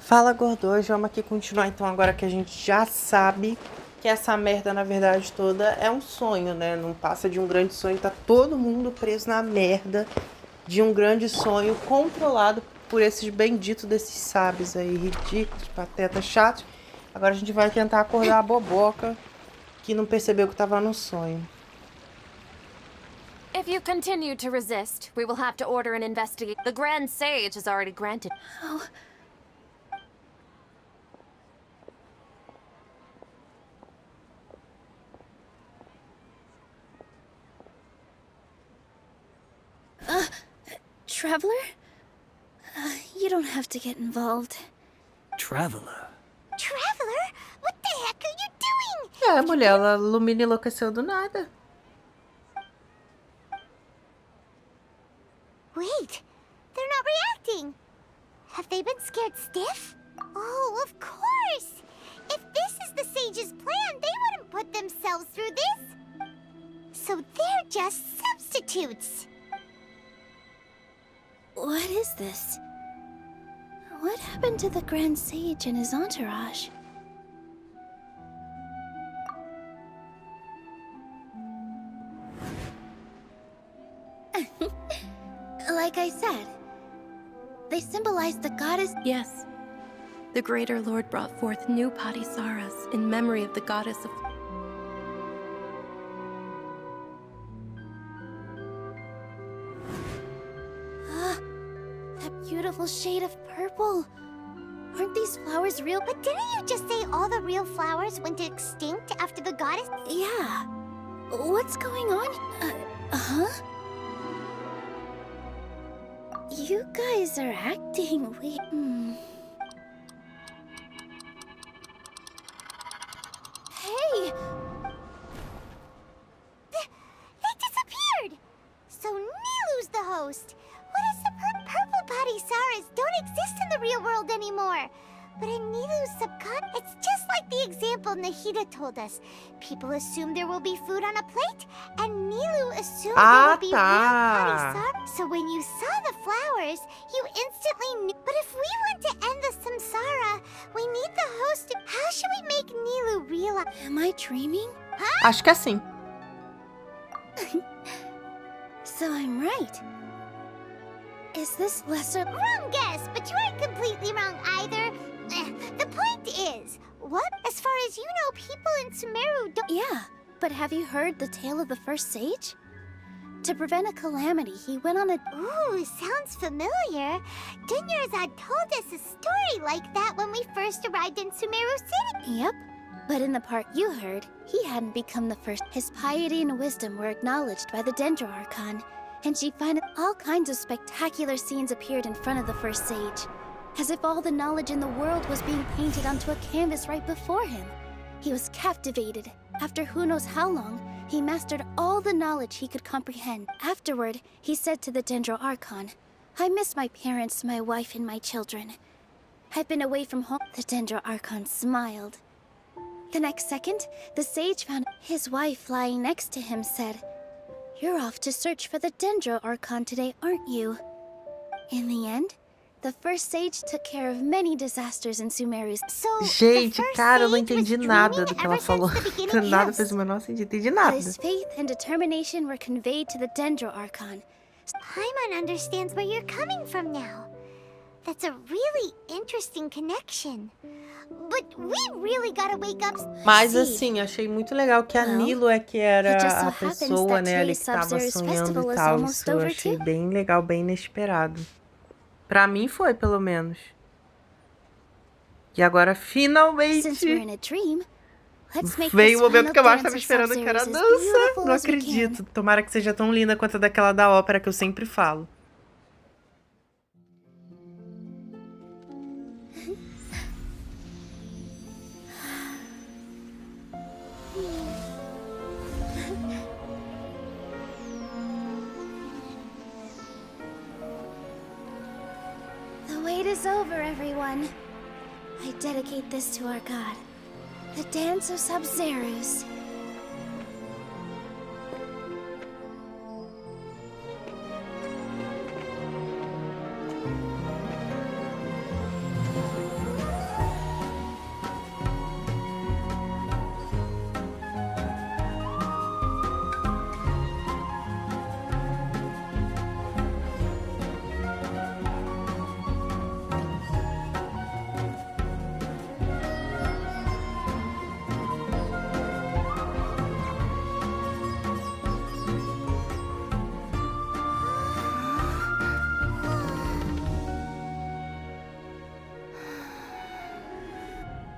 Fala, gordões, vamos aqui continuar então agora que a gente já sabe que essa merda, na verdade, toda é um sonho, né? Não passa de um grande sonho, tá todo mundo preso na merda de um grande sonho controlado por esses benditos desses sábios aí, ridículos, patetas, chatos. Agora a gente vai tentar acordar a boboca que não percebeu que tava no sonho. If you continue to resist, we will have to order an investigation. The Grand Sage has already granted. Oh. Traveler? You don't have to get involved. Traveler? Traveler? What the heck are you doing? É, mulher, ela Lumina enlouqueceu do nada. Wait, they're not reacting. Have they been scared stiff? Oh, of course. If this is the sage's plan, they wouldn't put themselves through this. So they're just substitutes. What is this? What happened to the Grand Sage and his entourage? Like I said, they symbolize the goddess. Yes. The Greater Lord brought forth new Padisaras in memory of the goddess of... That beautiful shade of purple. Aren't these flowers real? But didn't you just say all the real flowers went extinct after the goddess? Yeah. What's going on? Huh? You guys are acting weird. Hey! They disappeared! So Nilu's the host. What is the purple Padisaras don't exist in the real world anymore. But in Nilu's subconscious, it's just like the example Nahida told us. People assume there will be food on a plate, and Nilu assumed there would be real Padisaras. So when you saw the flowers, you instantly knew. But if we want to end the samsara, we need the host. How should we make Nilu realize? Am I dreaming? Huh? Acho que é assim. So I'm right. Is this lesser? Wrong guess, but you aren't completely wrong either. The point is, what? As far as you know, people in Sumeru don't... Yeah, but have you heard the tale of the first sage? To prevent a calamity, he went on a... Ooh, sounds familiar. Dunyarzad told us a story like that when we first arrived in Sumeru City. Yep, but in the part you heard, he hadn't become the first. His piety and wisdom were acknowledged by the Dendro Archon, and she found all kinds of spectacular scenes appeared in front of the first sage. As if all the knowledge in the world was being painted onto a canvas right before him. He was captivated. After who knows how long, he mastered all the knowledge he could comprehend. Afterward, he said to the Dendro Archon, I miss my parents, my wife, and my children. I've been away from home. The Dendro Archon smiled. The next second, the sage found his wife lying next to him said, You're off to search for the Dendro Archon today, aren't you? In the end, the first sage took care of many disasters in Sumeru. So, Gente, cara, eu não entendi nada do que ela falou. Nada fez o menor sentido. Entendi nada. His faith and determination were conveyed to the Dendro Archon. Paimon understands where you're coming from now. That's a really interesting connection. But we really gotta wake up. Mas assim, achei muito legal que a Nilo é que era a pessoa, né, ali que tava sonhando e tal. Isso eu achei bem legal, bem inesperado. Pra mim foi, pelo menos. E agora, finalmente, veio o momento que eu mais estava esperando, que era a dança. Não acredito. Tomara que seja tão linda quanto a daquela da ópera que eu sempre falo. The wait is over, everyone. I dedicate this to our god, the dance of Sub-Zerus.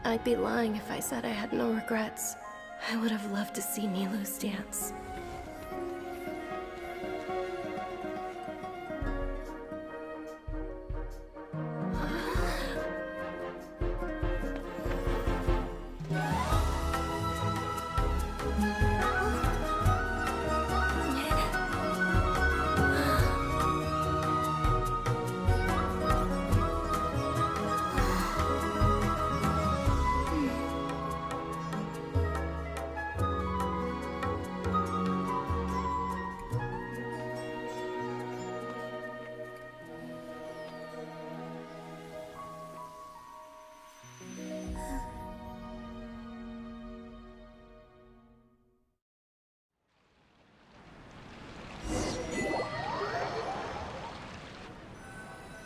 I'd be lying if I said I had no regrets. I would have loved to see Nilou's dance.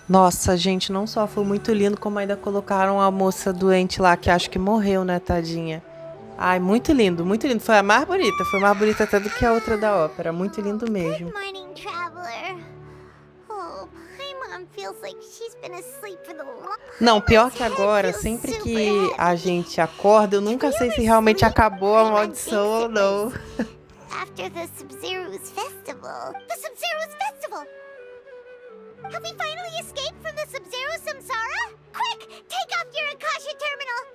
Nossa, gente, não só foi muito lindo, como ainda colocaram a moça doente lá, que acho que morreu, né, tadinha. Ai, muito lindo, muito lindo. Foi a mais bonita, foi mais bonita até do que a outra da ópera. Muito lindo mesmo. Good morning, traveler. Oh, Paimon feels like she's been asleep for the long. Não, pior que agora, sempre que a gente acorda, eu nunca sei se realmente acabou a maldição ou não. After the Sub-Zero's festival. The Sub-Zero's festival! Have we finally escaped from the Sub-Zero Samsara? Quick! Take off your Akasha terminal!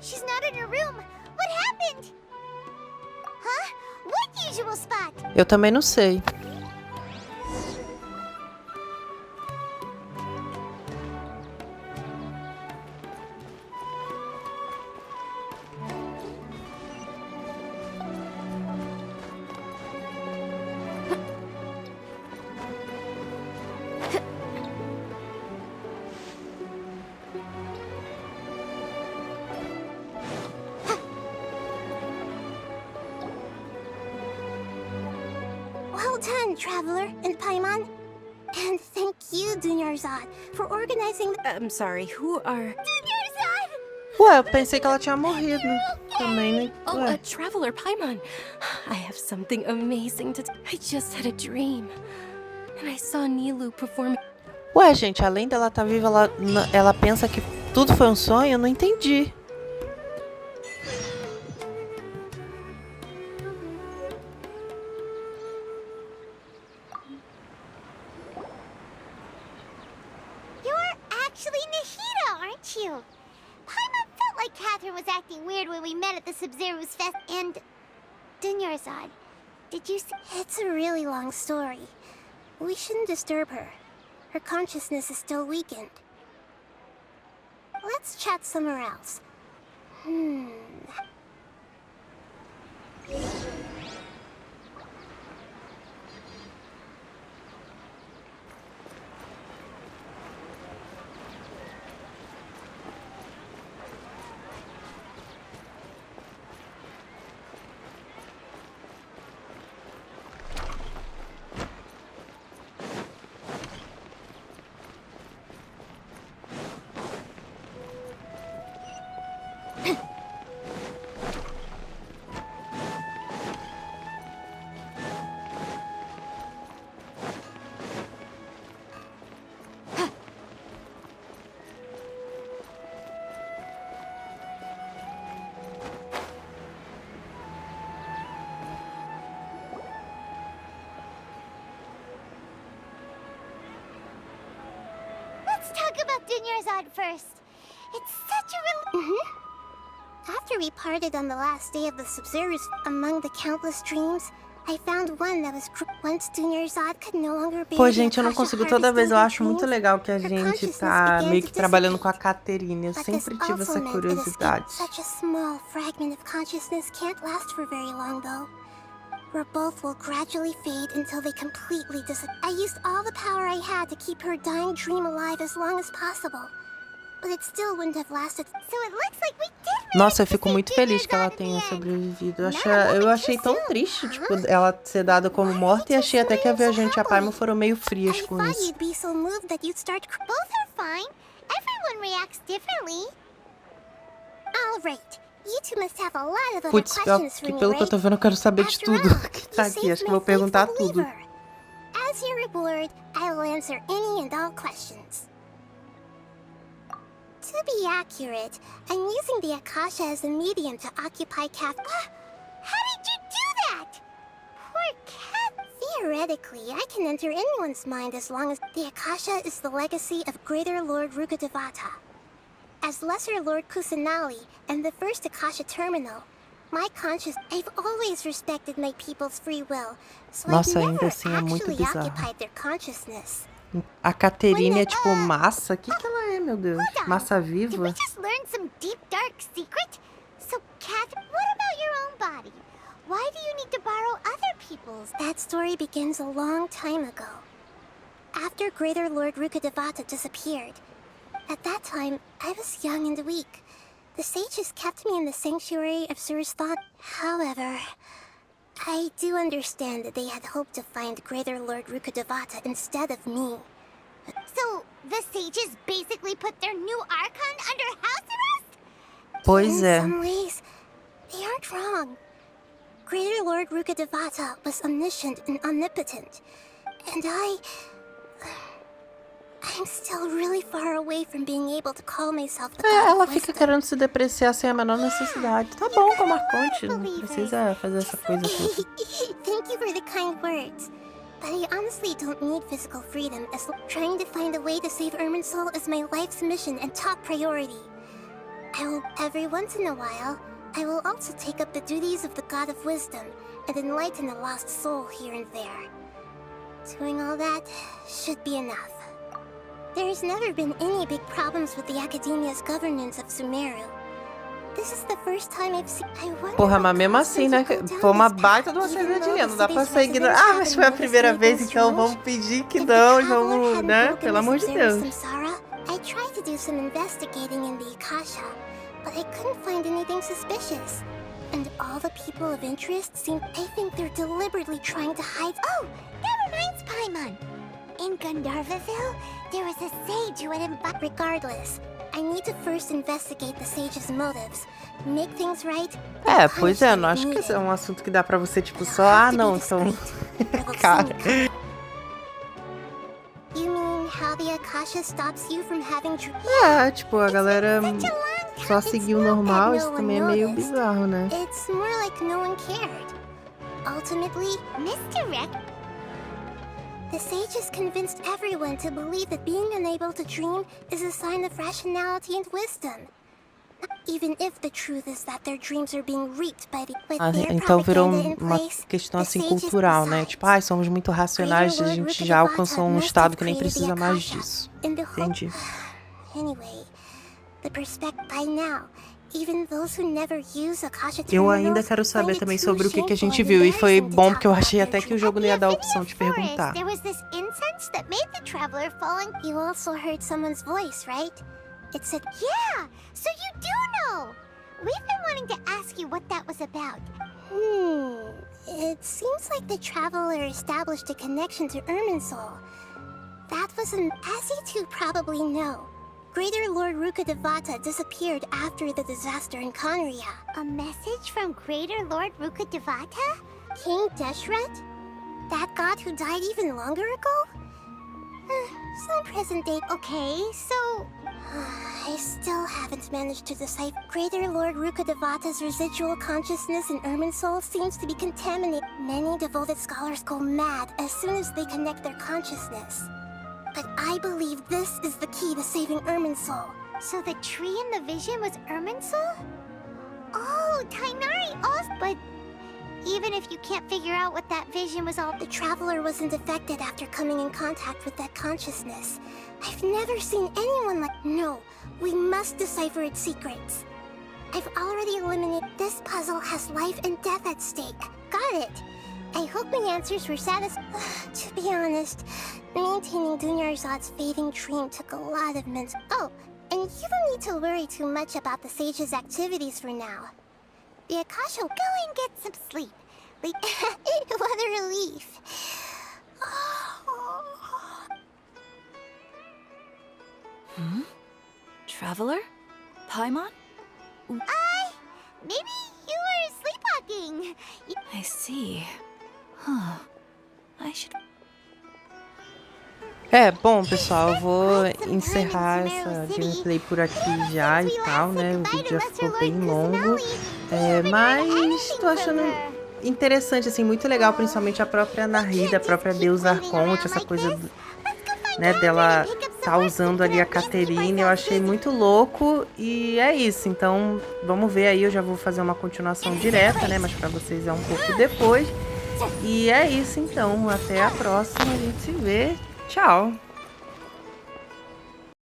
She's not in her room. What happened? Huh? What usual spot? Eu também não sei. Well done, Traveler and Paimon. And thank you, Dunyarzad, for organizing the... I'm sorry, who are... Dunyarzad! Ué, eu pensei que ela tinha morrido. Também, né? Oh, Ué. Traveler Paimon. I have something amazing to... I just had a dream. And I saw Nilou performing... Ué, gente, além dela estar viva, ela pensa que tudo foi um sonho? Eu não entendi. You're actually Nahida, aren't you? Paimon felt like Catherine was acting weird when we met at the Sub-Zero's fest. And Dunyarzad, did you see? It's a really long story. We shouldn't disturb her. Her consciousness is still weakened. Let's chat somewhere else. Let's talk about Dunyarzad first. It's such a After we parted on the last day of the Sub-Zero's, among the countless dreams, I found one that was once Dunyarzad could no longer be. Pô, gente, eu não consigo. Toda vez eu acho muito legal que a gente tá meio que trabalhando com a Caterine. Eu sempre tive essa curiosidade. Such a small fragment of consciousness can't last for very long, though. Where both will gradually fade until they completely disappear. I used all the power I had to keep her dying dream alive as long as possible. but it still wouldn't have lasted. So it looks like we did. Nossa, eu fico muito feliz que ela tenha sobrevivido. Eu achei tão triste, tipo, ela ser dada como morta, e achei até que a viajante e a Paimon foram meio frias com I thought isso. you'd be so moved that you'd start. Both are fine. Everyone reacts differently. All right. You two must have a lot of other Putz, questions for me, pelo que eu tô vendo, eu quero saber de After tudo all, que tá you aqui. saved Acho que eu my vou perguntar faithful tudo. believer. As your reward, I will answer any and all questions. To be accurate, I'm using the Akasha as a medium to occupy Cat. How did you do that? Poor Cat. Theoretically, I can enter anyone's mind as long as the Akasha is the legacy of Greater Lord Rukkhadevata. As Lesser Lord Kusanali and the first Akasha terminal, my conscious. I've always respected my people's free will, so Nossa, I've ainda never assim é muito actually bizarro. occupied their consciousness. A Caterine é tipo massa? O que ela é, meu Deus? Massa Did we viva? just learn some deep, dark secret? So, Cat, what about your own body? Why do you need to borrow other people's? That story begins a long time ago. After Greater Lord Rukkhadevata disappeared. At that time, I was young and weak. The sages kept me in the sanctuary of Surasthon. However, I do understand that they had hoped to find Greater Lord Rukkhadevata instead of me. So, the sages basically put their new Archon under house arrest? Pois é. In some ways, they aren't wrong. Greater Lord Rukkhadevata was omniscient and omnipotent, and I'm still really far away from being able to call myself the god Ela of fica wisdom. querendo se depreciar sem a menor necessidade. Tá bom com a Marconte, não precisa fazer essa coisa toda. Thank you for the kind words. But I honestly don't need physical freedom, as trying to find a way to save Irminsul is my life's mission and top priority. Every once in a while, I will also take up the duties of the God of Wisdom and enlighten a lost soul here and there. Doing all that should be enough. There's never been any big problems with the Academia's governance of Sumeru. This is the first time I've seen. Porra, mas mesmo assim, né? Foi uma baita de uma cervejinha, não dá pra sair ignorando. Ah, mas foi a primeira vez, então vamos pedir que não, e vamos, né? Pelo amor de Deus. I tried to do some investigating in the Akasha, but I couldn't find anything suspicious. And all the people of interest seem. I think they're deliberately trying to hide. Oh, that reminds Paimon. In Gandharvaville, there was a sage who had Regardless, I need to first investigate the sage's motives, make things right. Pois é, não acho que esse é um assunto que dá pra você, tipo, só, não, então. Cara. You mean how the Akasha stops you from having Tipo, a galera só seguiu o normal, isso também é meio bizarro, né? It's more like no one cared. Ultimately, misdirect. The sages convinced everyone to believe that being unable to dream is a sign of rationality and wisdom. Even if the truth is that their dreams are being reaped by the Então virou uma questão assim cultural, né? Tipo, somos muito racionais, a gente já alcançou um estado que nem precisa mais disso. Entendi. Anyway, the perspective by now. Eu ainda quero saber também sobre o que a gente viu, e foi bom porque eu achei até que o jogo não ia dar a opção de perguntar. There was this incense that made the traveler falling. You also heard someone's voice, right? It said, yeah, so you do know. We've been wanting to ask you what that was about. It seems like the traveler established a connection to Irminsul. That was as you two probably know. Greater Lord Rukkhadevata disappeared after the disaster in Conria. A message from Greater Lord Rukkhadevata? King Deshret? That god who died even longer ago? Some present day. Okay, so... I still haven't managed to decipher. Greater Lord Rukkhadevata's residual consciousness in Irminsul seems to be contaminated. Many devoted scholars go mad as soon as they connect their consciousness. But I believe this is the key to saving Irminsul. So the tree in the vision was Irminsul? Oh, Tainari also. But even if you can't figure out what that vision was all, the traveler wasn't affected after coming in contact with that consciousness. I've never seen anyone like. No, we must decipher its secrets. I've already eliminated. This puzzle has life and death at stake. Got it. I hope my answers were satisfying. To be honest, maintaining Dunyarzad's fading dream took a lot of mental. Oh, and you don't need to worry too much about the sage's activities for now. The Akasha, go and get some sleep. What a relief. Traveler? Paimon? Maybe you were sleepwalking. I see. Huh. I should... Bom, pessoal, eu vou encerrar essa gameplay por aqui já e tal, né? O vídeo já ficou bem longo, mas tô achando interessante, assim, muito legal, principalmente a própria Narida, a própria deusa Arconte, essa coisa, né, dela tá usando ali a Caterine, eu achei muito louco e é isso. Então, vamos ver aí, eu já vou fazer uma continuação direta, né, mas pra vocês é um pouco depois. E é isso, então, até a próxima, a gente se vê. Tchau!